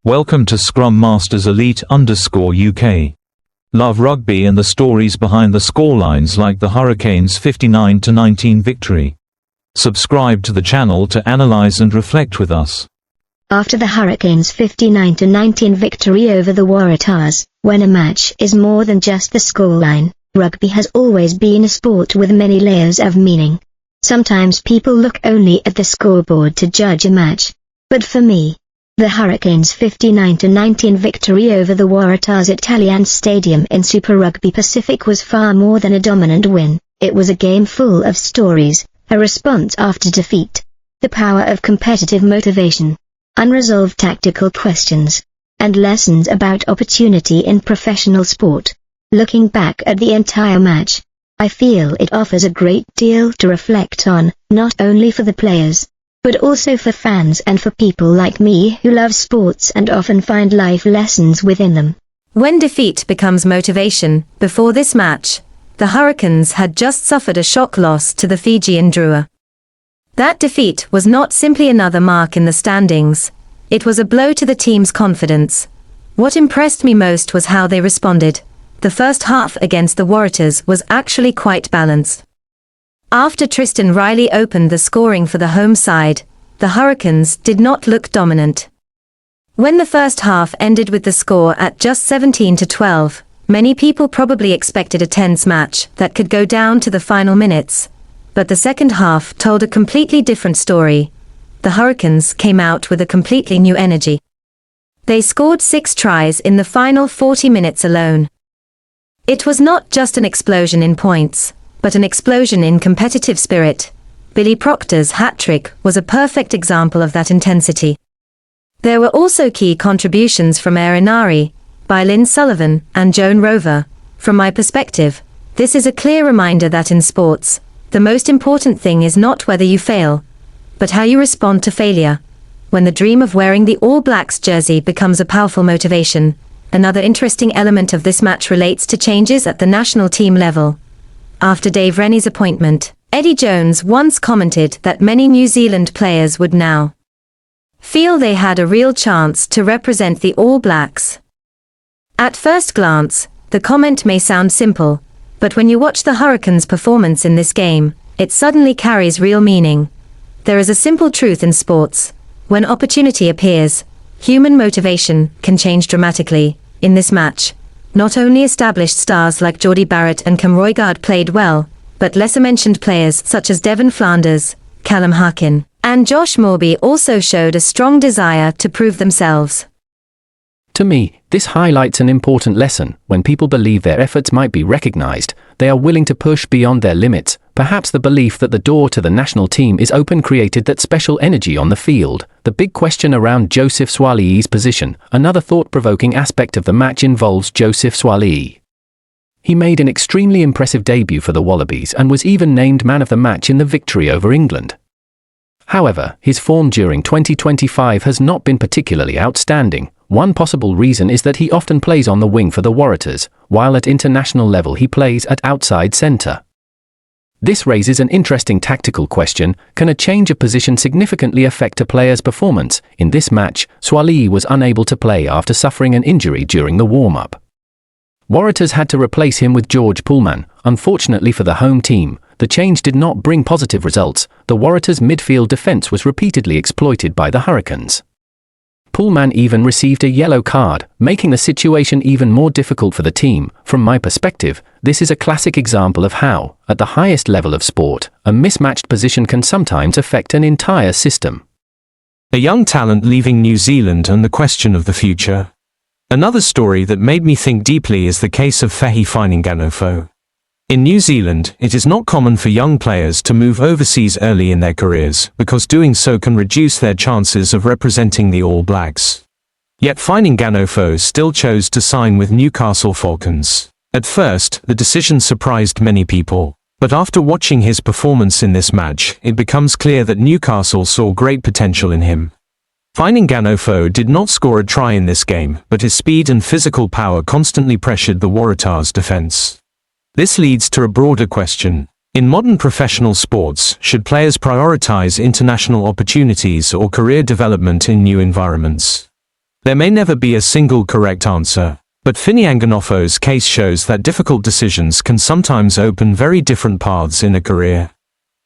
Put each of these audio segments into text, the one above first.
Welcome to Scrum Masters Elite_UK. Love rugby and the stories behind the scorelines like the Hurricanes' 59-19 victory. Subscribe to the channel to analyze and reflect with us. After the Hurricanes' 59-19 victory over the Waratahs, when a match is more than just the scoreline, rugby has always been a sport with many layers of meaning. Sometimes people look only at the scoreboard to judge a match. But for me, the Hurricanes' 59-19 victory over the Waratahs at Allianz Stadium in Super Rugby Pacific was far more than a dominant win. It was a game full of stories, a response after defeat, the power of competitive motivation, unresolved tactical questions, and lessons about opportunity in professional sport. Looking back at the entire match, I feel it offers a great deal to reflect on, not only for the players, but also for fans and for people like me who love sports and often find life lessons within them. When defeat becomes motivation, before this match, the Hurricanes had just suffered a shock loss to the Fijian Drua. That defeat was not simply another mark in the standings, it was a blow to the team's confidence. What impressed me most was how they responded. The first half against the Waratahs was actually quite balanced. After Tristan Riley opened the scoring for the home side, the Hurricanes did not look dominant. When the first half ended with the score at just 17-12, many people probably expected a tense match that could go down to the final minutes. But the second half told a completely different story. The Hurricanes came out with a completely new energy. They scored 6 tries in the final 40 minutes alone. It was not just an explosion in points, but an explosion in competitive spirit. Billy Proctor's hat-trick was a perfect example of that intensity. There were also key contributions from Erinari, by Lynn Sullivan, and Joan Rover. From my perspective, this is a clear reminder that in sports, the most important thing is not whether you fail, but how you respond to failure. When the dream of wearing the All Blacks jersey becomes a powerful motivation, another interesting element of this match relates to changes at the national team level. After Dave Rennie's appointment, Eddie Jones once commented that many New Zealand players would now feel they had a real chance to represent the All Blacks. At first glance, the comment may sound simple, but when you watch the Hurricanes' performance in this game, it suddenly carries real meaning. There is a simple truth in sports. When opportunity appears, human motivation can change dramatically. In this match, not only established stars like Geordie Barrett and Cam Roigard played well, but lesser-mentioned players such as Devon Flanders, Callum Harkin, and Josh Morby also showed a strong desire to prove themselves. To me, this highlights an important lesson. When people believe their efforts might be recognized, they are willing to push beyond their limits. Perhaps the belief that the door to the national team is open created that special energy on the field. The big question around Joseph Suaalii's position. Another thought-provoking aspect of the match involves Joseph Suaalii. He made an extremely impressive debut for the Wallabies and was even named man of the match in the victory over England. However, his form during 2025 has not been particularly outstanding. One possible reason is that he often plays on the wing for the Waratahs, while at international level he plays at outside centre. This raises an interesting tactical question: can a change of position significantly affect a player's performance? In this match, Suaalii was unable to play after suffering an injury during the warm-up. Waratahs had to replace him with George Pullman. Unfortunately for the home team, the change did not bring positive results. The Waratahs' midfield defence was repeatedly exploited by the Hurricanes. Pullman even received a yellow card, making the situation even more difficult for the team. From my perspective, this is a classic example of how, at the highest level of sport, a mismatched position can sometimes affect an entire system. A young talent leaving New Zealand and the question of the future. Another story that made me think deeply is the case of Fehi Fainingano'o. In New Zealand, it is not common for young players to move overseas early in their careers, because doing so can reduce their chances of representing the All Blacks. Yet Fainingano'o still chose to sign with Newcastle Falcons. At first, the decision surprised many people, but after watching his performance in this match, it becomes clear that Newcastle saw great potential in him. Fainingano'o did not score a try in this game, but his speed and physical power constantly pressured the Waratahs' defence. This leads to a broader question. In modern professional sports, should players prioritize international opportunities or career development in new environments? There may never be a single correct answer, but Finianganofo's case shows that difficult decisions can sometimes open very different paths in a career.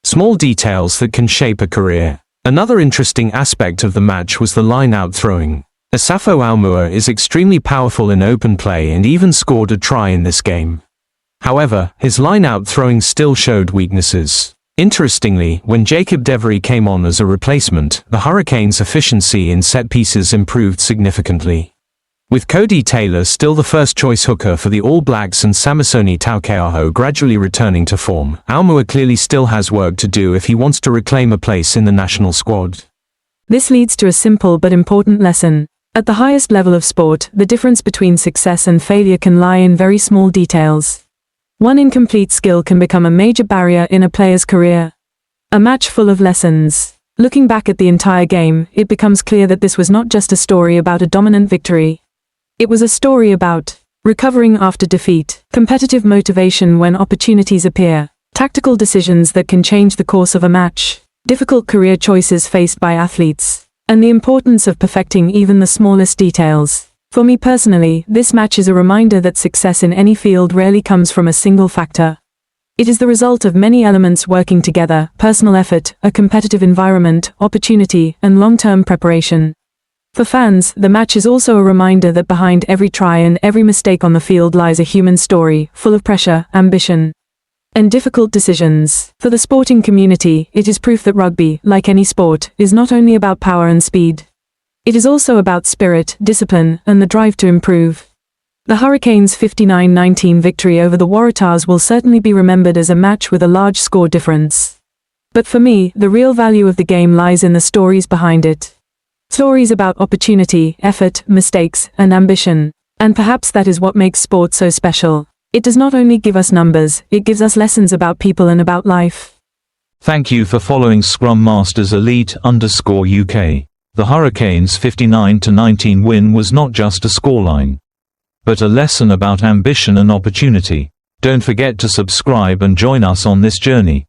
Small details that can shape a career. Another interesting aspect of the match was the line-out throwing. Asafo Almua is extremely powerful in open play and even scored a try in this game. However, his line-out throwing still showed weaknesses. Interestingly, when Jacob Devery came on as a replacement, the Hurricanes' efficiency in set pieces improved significantly. With Cody Taylor still the first-choice hooker for the All Blacks and Samisoni Taukeaho gradually returning to form, Almua clearly still has work to do if he wants to reclaim a place in the national squad. This leads to a simple but important lesson. At the highest level of sport, the difference between success and failure can lie in very small details. One incomplete skill can become a major barrier in a player's career. A match full of lessons. Looking back at the entire game, it becomes clear that this was not just a story about a dominant victory. It was a story about recovering after defeat, competitive motivation when opportunities appear, tactical decisions that can change the course of a match, difficult career choices faced by athletes, and the importance of perfecting even the smallest details. For me personally, this match is a reminder that success in any field rarely comes from a single factor. It is the result of many elements working together: personal effort, a competitive environment, opportunity, and long-term preparation. For fans, the match is also a reminder that behind every try and every mistake on the field lies a human story, full of pressure, ambition, and difficult decisions. For the sporting community, it is proof that rugby, like any sport, is not only about power and speed. It is also about spirit, discipline, and the drive to improve. The Hurricanes' 59-19 victory over the Waratahs will certainly be remembered as a match with a large score difference. But for me, the real value of the game lies in the stories behind it. Stories about opportunity, effort, mistakes, and ambition. And perhaps that is what makes sport so special. It does not only give us numbers, it gives us lessons about people and about life. Thank you for following Scrum Masters Elite_UK. The Hurricanes' 59-19 win was not just a scoreline, but a lesson about ambition and opportunity. Don't forget to subscribe and join us on this journey.